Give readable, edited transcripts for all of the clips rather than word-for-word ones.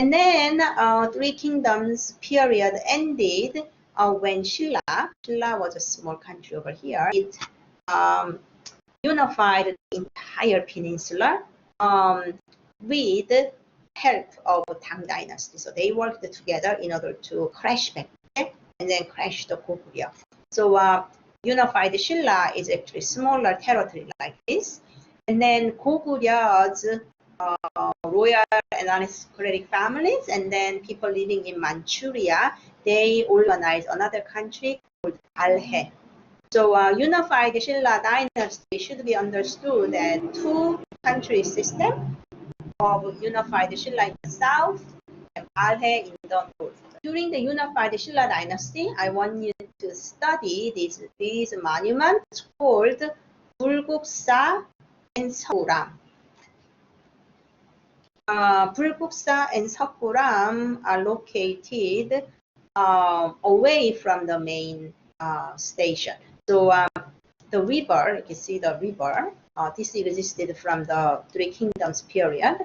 And then Three Kingdoms period ended when Silla was a small country over here. It unified the entire peninsula with help of Tang Dynasty. So they worked together in order to crash back and then crash the Goguryeo. So unified Silla is actually smaller territory like this. And then Goguryeo royal and aristocratic families, and then people living in Manchuria, they organized another country called Balhae. So unified Silla dynasty should be understood as two country system of unified Silla in the south and Balhae in the north. During the unified Silla dynasty, I want you to study these monuments called Bulguksa and Seokguram. Bulguksa and Seokguram are located away from the main station. So the river, you can see the river, this existed from the Three Kingdoms period.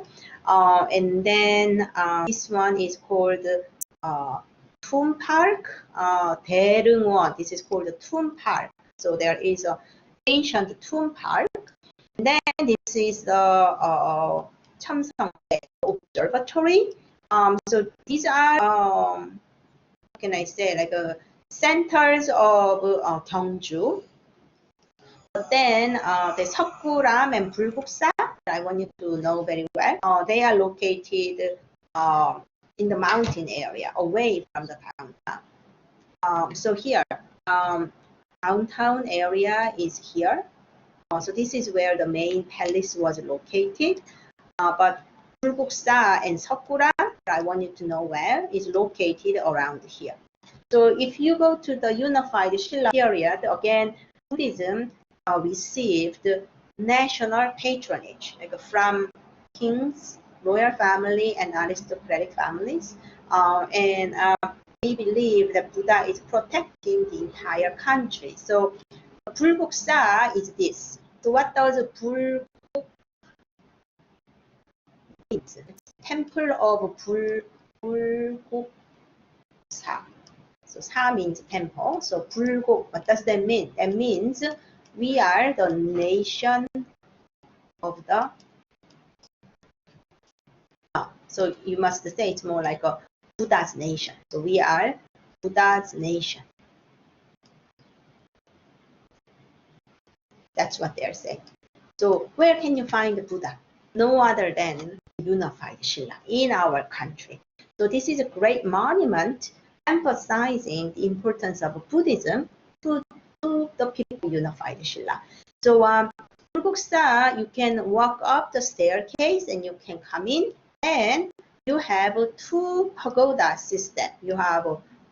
And then this one is called Tomb Park, Daereungwon. This is called the Tomb Park. So there is an ancient tomb park. And then this is the Chamseongdae Observatory. So these are, how can I say, like centers of Gyeongju. But then the Seokguram and Bulguksa, I want you to know very well, they are located in the mountain area, away from the downtown. So here, downtown area is here. So this is where the main palace was located. But Bulguksa and Seokguram, I want you to know where, is located around here. So if you go to the unified Silla period, again, Buddhism received national patronage, like from kings, royal family, and aristocratic families. And we believe that Buddha is protecting the entire country. So Bulguksa is this. So what does Bulguk means? Temple of Bulguksa. So Sa means temple. So Bulguk, what does that mean? That means we are the nation of the. So you must say it's more like a Buddha's nation. So we are Buddha's nation. That's what they're saying. So where can you find the Buddha? No other than unified Silla in our country. So this is a great monument emphasizing the importance of Buddhism to the people unified Silla. So Bulguksa, you can walk up the staircase and you can come in, and you have two pagoda system. You have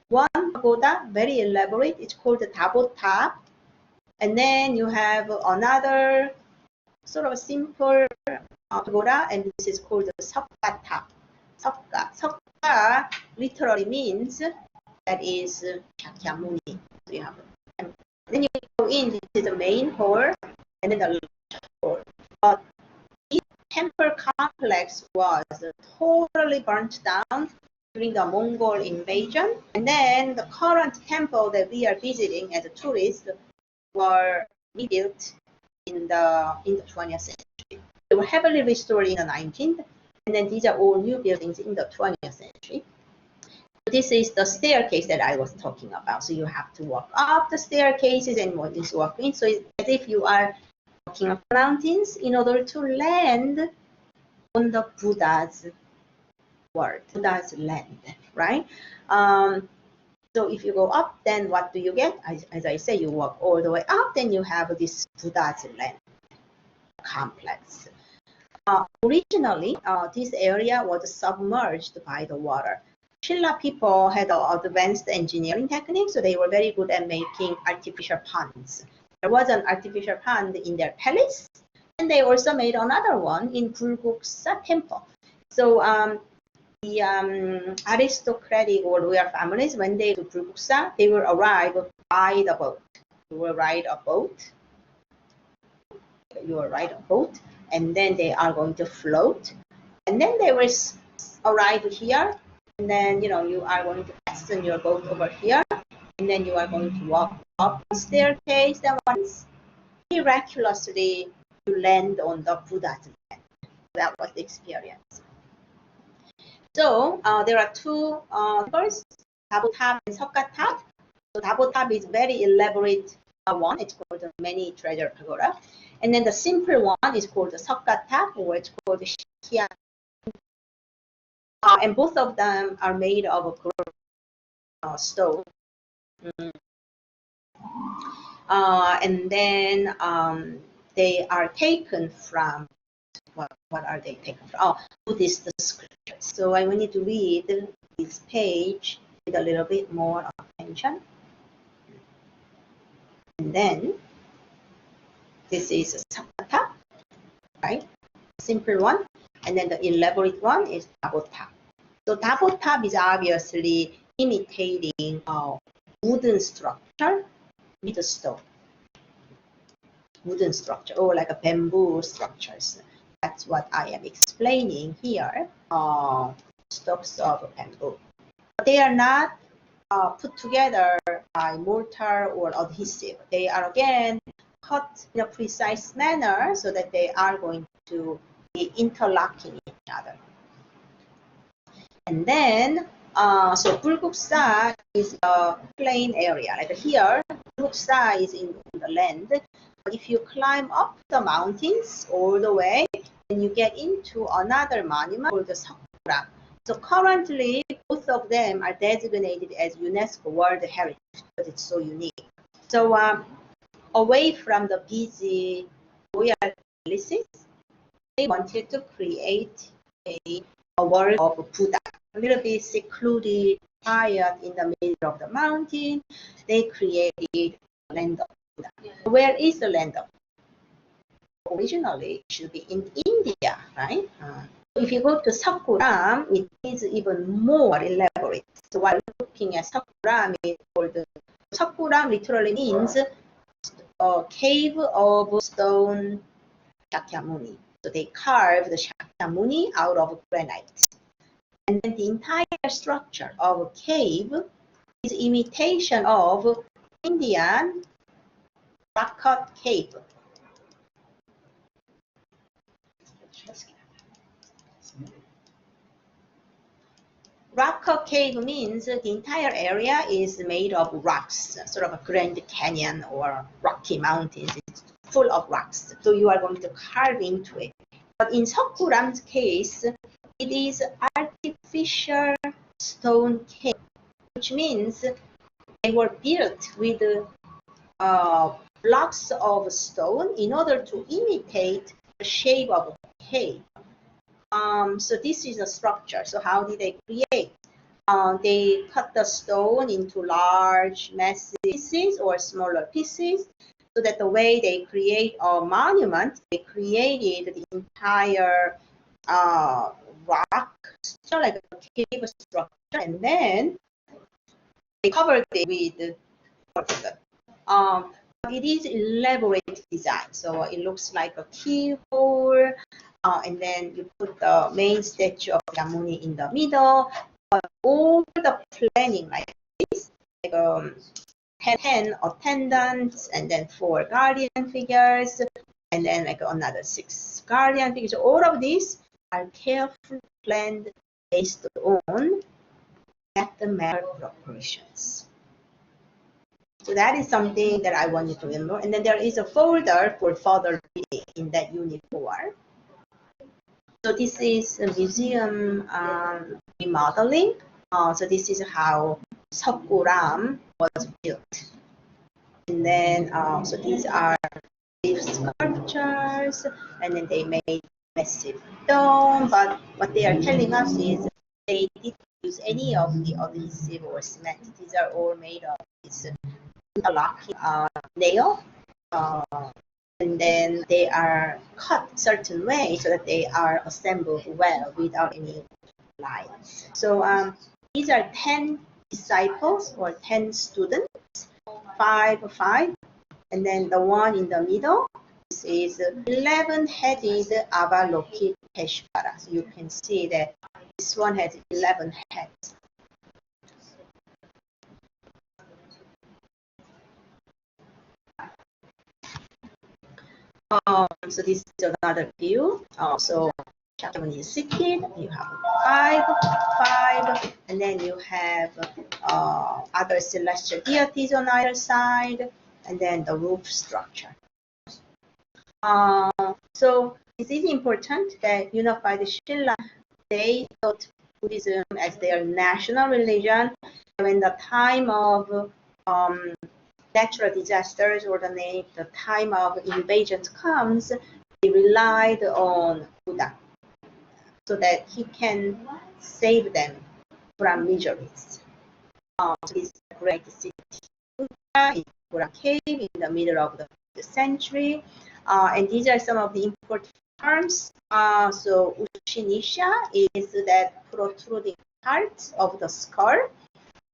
one pagoda, very elaborate, it's called the Dabotap, and then you have another sort of simple pagoda, and this is called the Seokgatap. Seokga literally means that is Shakyamuni. So you have, and then you go in, this is the main hall, and then the hall. But this temple complex was totally burnt down during the Mongol invasion, and then the current temple that we are visiting as a tourist were rebuilt in the 20th century. They were heavily restored in the 19th, and then these are all new buildings in the 20th century. This is the staircase that I was talking about. So you have to walk up the staircases and walk in. So it's as if you are walking up mountains in order to land on the Buddha's world, Buddha's land, right? So if you go up, then what do you get? As I say, you walk all the way up, then you have this Buddha's land complex. Originally, this area was submerged by the water. Silla people had advanced engineering techniques, so they were very good at making artificial ponds. There was an artificial pond in their palace, and they also made another one in Bulguksa temple. So the aristocratic or royal families, when they go to Bulguksa, they will arrive by the boat. You will ride a boat. You will ride a boat, and then they are going to float, and then they will arrive here, and then you are going to fasten your boat over here, and then you are going to walk up the staircase. Then once miraculously you land on the Buddha's land. That was the experience. So there are two temples, Dabotap and Seokgatap. So Dabotap is very elaborate one. It's called the Many Treasure Pagoda. And then the simple one is called the Seokgatap, or it's called the Shikia. And both of them are made of stone. And then they are taken from, what are they taken from? Oh, Buddhist scriptures. So I need to read this page with a little bit more attention. And then this is a Seokgatap, right? Simple one. And then the elaborate one is Dabotap. So Dabotap is obviously imitating a wooden structure with a stone. Wooden structure, or like a bamboo structures. That's what I am explaining here. Stalks of bamboo. But they are not put together by mortar or adhesive. They are again cut in a precise manner so that they are going to be interlocking each other. And then, so Bulguksa is a plain area. Like here, Bulguksa is in the land. But if you climb up the mountains all the way, then you get into another monument called the Seokguram. So currently, both of them are designated as UNESCO World Heritage because it's so unique. So away from the busy royal palaces, they wanted to create a world of Buddha, a little bit secluded, quiet in the middle of the mountain. They created a land of Buddha. Where is the land of Buddha? Originally, it should be in India, right? If you go to Seokguram, it is even more elaborate. So while looking at Seokguram, it's called Seokguram literally means a cave of stone Shakyamuni. So they carved the Shakyamuni out of granite. And then the entire structure of a cave is imitation of Indian rock-cut cave. Rock-cut cave means the entire area is made of rocks, sort of a Grand Canyon or Rocky Mountains. It's full of rocks. So you are going to carve into it. But in Seokguram's case, it is artificial stone cave, which means they were built with blocks of stone in order to imitate the shape of a cave. So this is a structure. So how did they create? They cut the stone into large, massive pieces or smaller pieces, so that the way they create a monument, they created the entire rock structure, like a cave structure, and then they covered it with it is elaborate design. So it looks like a keyhole, and then you put the main statue of Yamuni in the middle. But all the planning like this, like 10 attendants, and then 4 guardian figures, and then like another 6 guardian figures. All of these are carefully planned based on mathematical proportions. So that is something that I want you to remember. And then there is a folder for further reading in that unit 4. So this is a museum remodeling. So this is how Seokguram was built. And then, so these are sculptures, and then they made massive dome. But what they are telling us is they didn't use any of the adhesive or cement. These are all made of this interlocking nail. And then they are cut certain way so that they are assembled well without any lines. So these are 10 disciples or 10 students, 5, and then the one in the middle, this is 11-headed Avalokiteshvara. So you can see that this one has 11 heads. So this is another view. So Shakyamuni is seated. You have five, and then you have other celestial deities on either side, and then the roof structure. So it is important that unified Silla, they thought Buddhism as their national religion. When the time of natural disasters or the time of invasions comes, they relied on Buddha so that he can save them from miseries. So this is a great city, Buddha in Buddha cave in the middle of the century. And these are some of the important terms. So Ushinisha is that protruding part of the skull.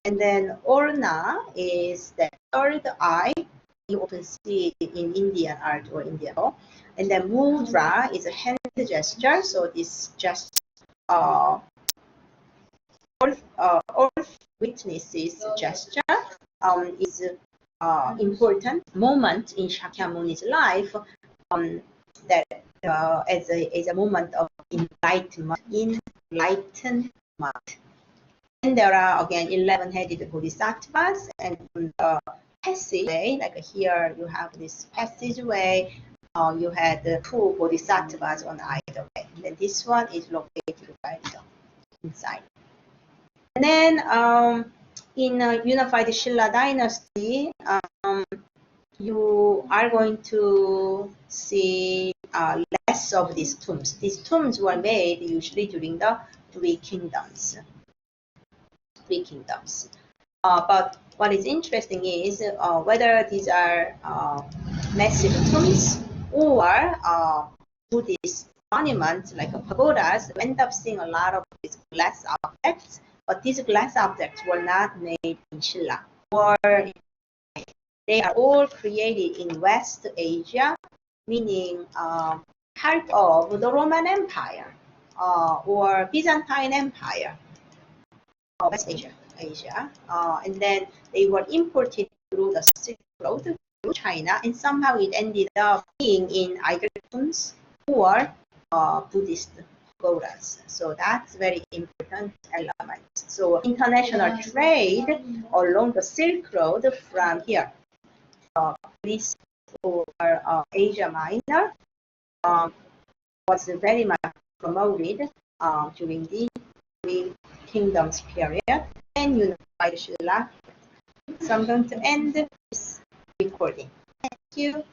And then Orna is the third eye. You often see it in Indian art or Indian law. And then Mudra is a hand gesture. So this just earth witnesses gesture is important moment in Shakyamuni's life that as a moment of enlightenment. And there are again 11-headed Bodhisattvas, and the passageway, like here you have this passageway, you had the 2 Bodhisattvas on either way. And then this one is located right inside. And then in Unified Silla Dynasty, you are going to see less of these tombs. These tombs were made usually during the Three Kingdoms. But what is interesting is whether these are massive tombs or Buddhist monuments like pagodas. We end up seeing a lot of these glass objects, but these glass objects were not made in Silla, or they are all created in West Asia, meaning part of the Roman Empire or Byzantine Empire. West Asia, and then they were imported through the Silk Road through China, and somehow it ended up being in either tombs or Buddhist pagodas. So that's very important element. So international trade along the Silk Road from here, Greece or Asia Minor, was very much promoted during the Three Kingdoms period and Unified Silla. So I'm going to end this recording. Thank you.